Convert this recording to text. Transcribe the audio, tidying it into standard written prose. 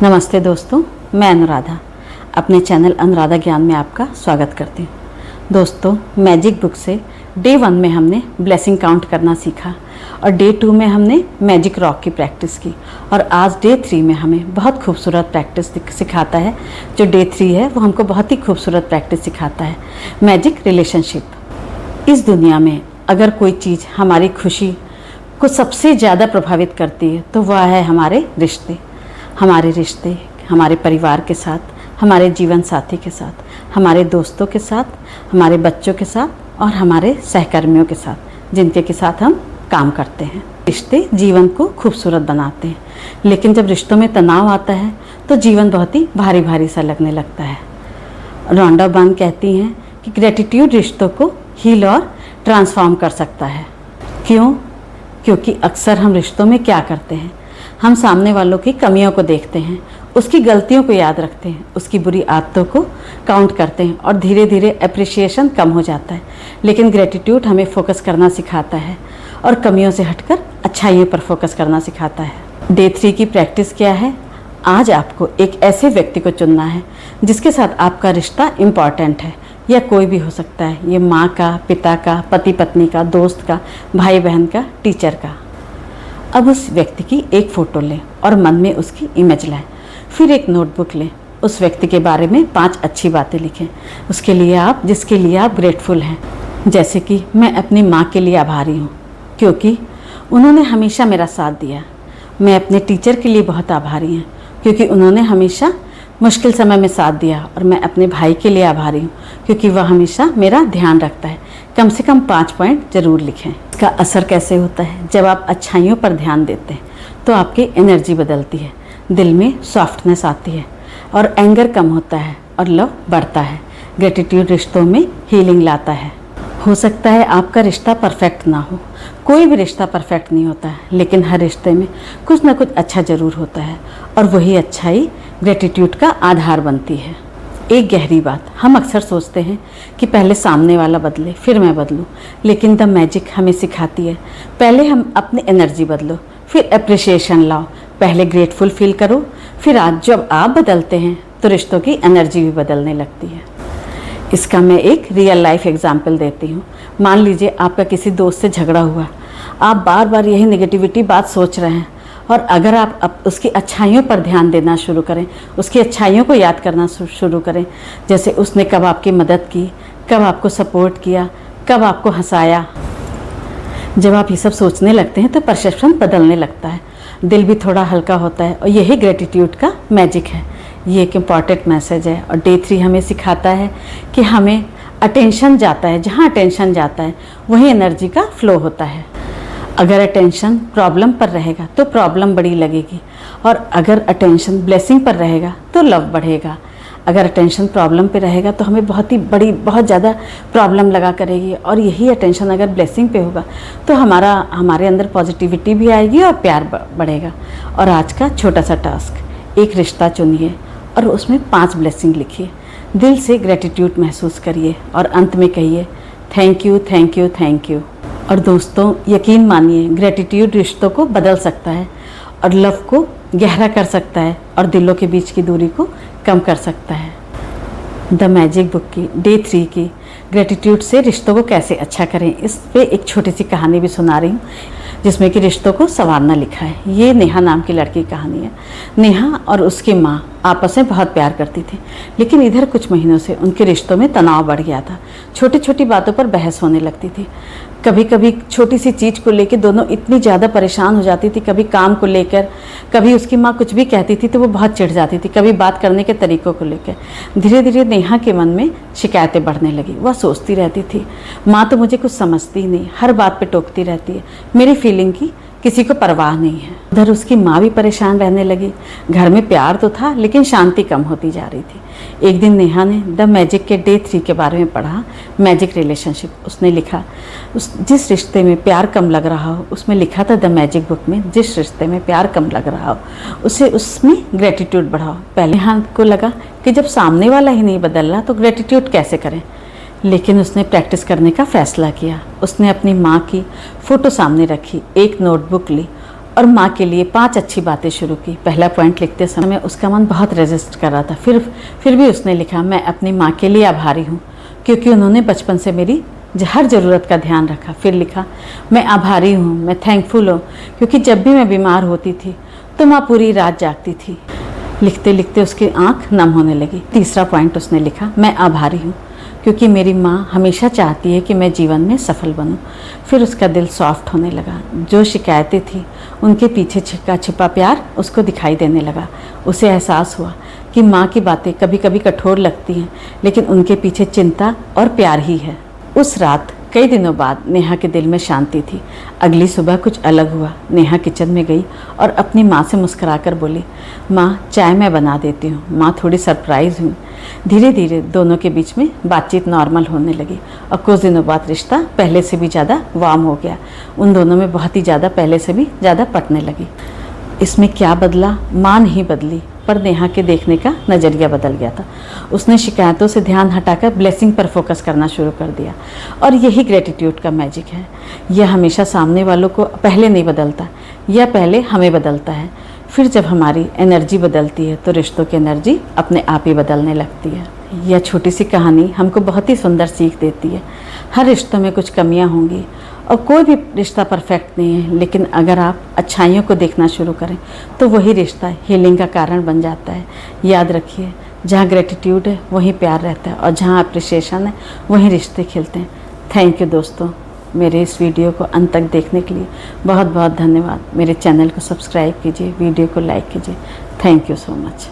नमस्ते दोस्तों, मैं अनुराधा अपने चैनल अनुराधा ज्ञान में आपका स्वागत करती हूँ। दोस्तों, मैजिक बुक से डे 1 में हमने ब्लेसिंग काउंट करना सीखा और डे 2 में हमने मैजिक रॉक की प्रैक्टिस की और आज डे 3 में हमें बहुत खूबसूरत प्रैक्टिस सिखाता है। जो डे 3 है वो हमको बहुत ही खूबसूरत प्रैक्टिस सिखाता है, मैजिक रिलेशनशिप। इस दुनिया में अगर कोई चीज़ हमारी खुशी को सबसे ज़्यादा प्रभावित करती है तो वह है हमारे रिश्ते। हमारे परिवार के साथ, हमारे जीवन साथी के साथ, हमारे दोस्तों के साथ, हमारे बच्चों के साथ और हमारे सहकर्मियों के साथ जिनके साथ हम काम करते हैं। रिश्ते जीवन को खूबसूरत बनाते हैं, लेकिन जब रिश्तों में तनाव आता है तो जीवन बहुत ही भारी भारी सा लगने लगता है। रोंडा बर्न कहती हैं कि ग्रेटिट्यूड रिश्तों को हील और ट्रांसफॉर्म कर सकता है। क्यों? क्योंकि अक्सर हम रिश्तों में क्या करते हैं, हम सामने वालों की कमियों को देखते हैं, उसकी गलतियों को याद रखते हैं, उसकी बुरी आदतों को काउंट करते हैं और धीरे धीरे एप्रिसिएशन कम हो जाता है। लेकिन ग्रेटिट्यूड हमें फोकस करना सिखाता है और कमियों से हटकर अच्छाइयों पर फोकस करना सिखाता है। डे 3 की प्रैक्टिस क्या है? आज आपको एक ऐसे व्यक्ति को चुनना है जिसके साथ आपका रिश्ता इम्पॉर्टेंट है, या कोई भी हो सकता है। ये माँ का, पिता का, पति पत्नी का, दोस्त का, भाई बहन का, टीचर का। अब उस व्यक्ति की एक फ़ोटो लें और मन में उसकी इमेज लाएं। फिर एक नोटबुक लें, उस व्यक्ति के बारे में 5 अच्छी बातें लिखें उसके लिए जिसके लिए आप ग्रेटफुल हैं। जैसे कि मैं अपनी माँ के लिए आभारी हूँ क्योंकि उन्होंने हमेशा मेरा साथ दिया। मैं अपने टीचर के लिए बहुत आभारी हूँ क्योंकि उन्होंने हमेशा मुश्किल समय में साथ दिया। और मैं अपने भाई के लिए आभारी हूँ क्योंकि वह हमेशा मेरा ध्यान रखता है। कम से कम 5 पॉइंट ज़रूर लिखें। इसका असर कैसे होता है? जब आप अच्छाइयों पर ध्यान देते हैं तो आपकी एनर्जी बदलती है, दिल में सॉफ्टनेस आती है और एंगर कम होता है और लव बढ़ता है। ग्रेटिट्यूड रिश्तों में हीलिंग लाता है। हो सकता है आपका रिश्ता परफेक्ट ना हो, कोई भी रिश्ता परफेक्ट नहीं होता है, लेकिन हर रिश्ते में कुछ ना कुछ अच्छा ज़रूर होता है और वही अच्छाई ग्रेटिट्यूड का आधार बनती है। एक गहरी बात, हम अक्सर सोचते हैं कि पहले सामने वाला बदले फिर मैं बदलूं, लेकिन द मैजिक हमें सिखाती है पहले हम अपनी एनर्जी बदलो, फिर अप्रिसिएशन लाओ। पहले ग्रेटफुल फील करो, फिर आज जब आप बदलते हैं तो रिश्तों की एनर्जी भी बदलने लगती है। इसका मैं एक रियल लाइफ एग्जाम्पल देती हूँ। मान लीजिए आपका किसी दोस्त से झगड़ा हुआ, आप बार बार यही नेगेटिविटी बात सोच रहे हैं और अगर आप उसकी अच्छाइयों पर ध्यान देना शुरू करें, उसकी अच्छाइयों को याद करना शुरू करें, जैसे उसने कब आपकी मदद की, कब आपको सपोर्ट किया, कब आपको हंसाया। जब आप ये सब सोचने लगते हैं तो परसेप्शन बदलने लगता है, दिल भी थोड़ा हल्का होता है और यही ग्रेटिट्यूड का मैजिक है। ये एक इम्पॉर्टेंट मैसेज है और डे 3 हमें सिखाता है कि हमें अटेंशन जाता है, जहाँ अटेंशन जाता है वहीं एनर्जी का फ्लो होता है। अगर अटेंशन प्रॉब्लम पर रहेगा तो प्रॉब्लम बड़ी लगेगी और अगर अटेंशन ब्लेसिंग पर रहेगा तो लव बढ़ेगा। अगर अटेंशन प्रॉब्लम पे रहेगा तो हमें बहुत ज़्यादा प्रॉब्लम लगा करेगी और यही अटेंशन अगर ब्लेसिंग पे होगा तो हमारे अंदर पॉजिटिविटी भी आएगी और प्यार बढ़ेगा। और आज का छोटा सा टास्क, एक रिश्ता चुनिए और उसमें 5 ब्लेसिंग लिखिए, दिल से ग्रेटिट्यूड महसूस करिए और अंत में कहिए thank you, thank you, thank you. और दोस्तों, यकीन मानिए ग्रेटिट्यूड रिश्तों को बदल सकता है और लव को गहरा कर सकता है और दिलों के बीच की दूरी को कम कर सकता है। द मैजिक बुक की डे 3 की ग्रेटिट्यूड से रिश्तों को कैसे अच्छा करें, इस पे एक छोटी सी कहानी भी सुना रही हूँ जिसमें कि रिश्तों को संवारना लिखा है। ये नेहा नाम की लड़की की कहानी है। नेहा और उसकी माँ आपस में बहुत प्यार करती थी, लेकिन इधर कुछ महीनों से उनके रिश्तों में तनाव बढ़ गया था। छोटी छोटी बातों पर बहस होने लगती थी। कभी कभी छोटी सी चीज़ को लेकर दोनों इतनी ज़्यादा परेशान हो जाती थी, कभी काम को लेकर, कभी उसकी माँ कुछ भी कहती थी तो वो बहुत चिढ़ जाती थी, कभी बात करने के तरीक़ों को लेकर। धीरे धीरे नेहा के मन में शिकायतें बढ़ने लगी। वह सोचती रहती थी, माँ तो मुझे कुछ समझती ही नहीं, हर बात पे टोकती रहती है, मेरी फीलिंग की किसी को परवाह नहीं है। उधर उसकी माँ भी परेशान रहने लगी। घर में प्यार तो था लेकिन शांति कम होती जा रही थी। एक दिन नेहा ने द मैजिक के डे 3 के बारे में पढ़ा, मैजिक रिलेशनशिप। उसने लिखा जिस रिश्ते में प्यार कम लग रहा हो, उसमें लिखा था द मैजिक बुक में, जिस रिश्ते में प्यार कम लग रहा हो उसमें ग्रेटिट्यूड बढ़ाओ। पहले नेहा को लगा कि जब सामने वाला ही नहीं बदल रहा तो ग्रेटिट्यूड कैसे करें, लेकिन उसने प्रैक्टिस करने का फ़ैसला किया। उसने अपनी माँ की फ़ोटो सामने रखी, एक नोटबुक ली और माँ के लिए 5 अच्छी बातें शुरू की। पहला पॉइंट लिखते समय उसका मन बहुत रेजिस्ट कर रहा था, फिर भी उसने लिखा, मैं अपनी माँ के लिए आभारी हूँ क्योंकि उन्होंने बचपन से मेरी हर ज़रूरत का ध्यान रखा। फिर लिखा, मैं आभारी हूँ, मैं थैंकफुल हूँ क्योंकि जब भी मैं बीमार होती थी तो माँ पूरी रात जागती थी। लिखते लिखते उसकी आंख नम होने लगी। तीसरा पॉइंट उसने लिखा, मैं आभारी हूँ क्योंकि मेरी माँ हमेशा चाहती है कि मैं जीवन में सफल बनूं। फिर उसका दिल सॉफ्ट होने लगा। जो शिकायतें थी उनके पीछे छिपा प्यार उसको दिखाई देने लगा। उसे एहसास हुआ कि माँ की बातें कभी कभी कठोर लगती हैं, लेकिन उनके पीछे चिंता और प्यार ही है। उस रात कई दिनों बाद नेहा के दिल में शांति थी। अगली सुबह कुछ अलग हुआ। नेहा किचन में गई और अपनी माँ से मुस्कुराकर बोली, माँ चाय मैं बना देती हूँ। माँ थोड़ी सरप्राइज हुई। धीरे धीरे दोनों के बीच में बातचीत नॉर्मल होने लगी और कुछ दिनों बाद रिश्ता पहले से भी ज़्यादा वार्म हो गया। उन दोनों में बहुत ही ज़्यादा पहले से भी ज़्यादा पटने लगी। इसमें क्या बदला? माँ नहीं बदली, पर नेहा के देखने का नज़रिया बदल गया था। उसने शिकायतों से ध्यान हटाकर ब्लेसिंग पर फोकस करना शुरू कर दिया। और यही ग्रेटिट्यूड का मैजिक है। यह हमेशा सामने वालों को पहले नहीं बदलता, यह पहले हमें बदलता है। फिर जब हमारी एनर्जी बदलती है तो रिश्तों की एनर्जी अपने आप ही बदलने लगती है। यह छोटी सी कहानी हमको बहुत ही सुंदर सीख देती है। हर रिश्तों में कुछ कमियां होंगी और कोई भी रिश्ता परफेक्ट नहीं है, लेकिन अगर आप अच्छाइयों को देखना शुरू करें तो वही रिश्ता हीलिंग का कारण बन जाता है। याद रखिए, जहाँ ग्रेटिट्यूड है वहीं प्यार रहता है और जहाँ अप्रिसिएशन है वहीं रिश्ते खिलते हैं। थैंक यू दोस्तों, मेरे इस वीडियो को अंत तक देखने के लिए बहुत बहुत धन्यवाद। मेरे चैनल को सब्सक्राइब कीजिए, वीडियो को लाइक कीजिए। Thank you so much.